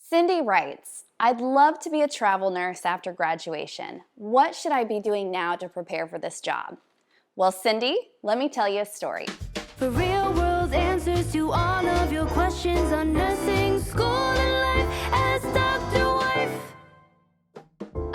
Cindy writes, I'd love to be a travel nurse after graduation. What should I be doing now to prepare for this job? Well, Cindy, let me tell you a story. For real world answers to all of your questions on nursing, school, and life as Dr. Wife.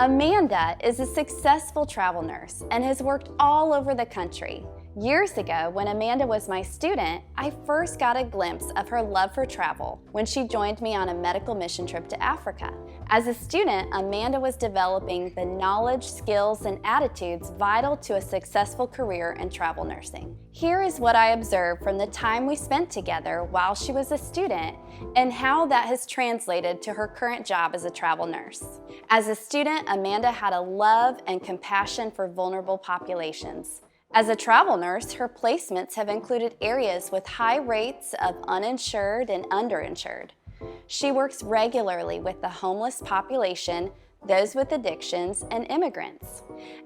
Amanda is a successful travel nurse and has worked all over the country. Years ago, when Amanda was my student, I first got a glimpse of her love for travel when she joined me on a medical mission trip to Africa. As a student, Amanda was developing the knowledge, skills, and attitudes vital to a successful career in travel nursing. Here is what I observed from the time we spent together while she was a student and how that has translated to her current job as a travel nurse. As a student, Amanda had a love and compassion for vulnerable populations. As a travel nurse, her placements have included areas with high rates of uninsured and underinsured. She works regularly with the homeless population, those with addictions, and immigrants.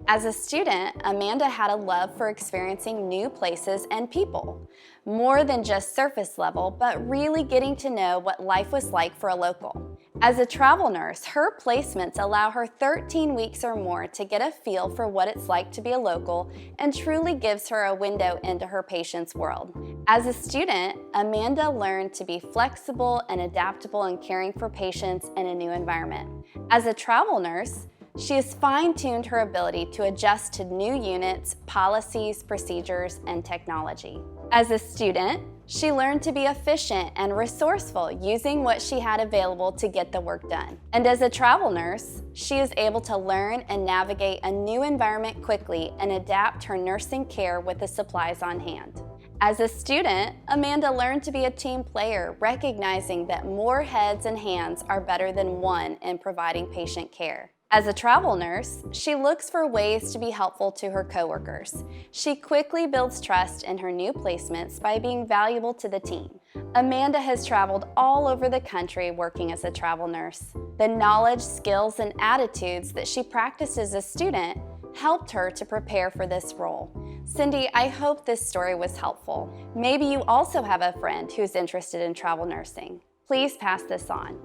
As a student, Amanda had a love for experiencing new places and people, more than just surface level, but really getting to know what life was like for a local. As a travel nurse, her placements allow her 13 weeks or more to get a feel for what it's like to be a local and truly gives her a window into her patient's world. As a student, Amanda learned to be flexible and adaptable in caring for patients in a new environment. As a travel nurse, she has fine-tuned her ability to adjust to new units, policies, procedures, and technology. As a student, she learned to be efficient and resourceful using what she had available to get the work done. And as a travel nurse, she is able to learn and navigate a new environment quickly and adapt her nursing care with the supplies on hand. As a student, Amanda learned to be a team player, recognizing that more heads and hands are better than one in providing patient care. As a travel nurse, she looks for ways to be helpful to her coworkers. She quickly builds trust in her new placements by being valuable to the team. Amanda has traveled all over the country working as a travel nurse. The knowledge, skills, and attitudes that she practiced as a student helped her to prepare for this role. Cindy, I hope this story was helpful. Maybe you also have a friend who's interested in travel nursing. Please pass this on.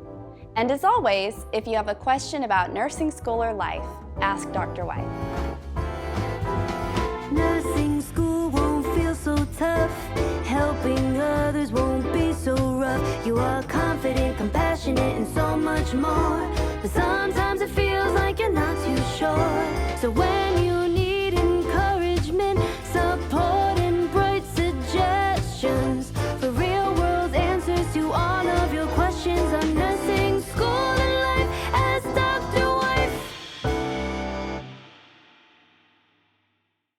And as always, if you have a question about nursing school or life, ask Dr. White. Nursing school won't feel so tough. Helping others won't be so rough. You are confident, compassionate, and so much more. But sometimes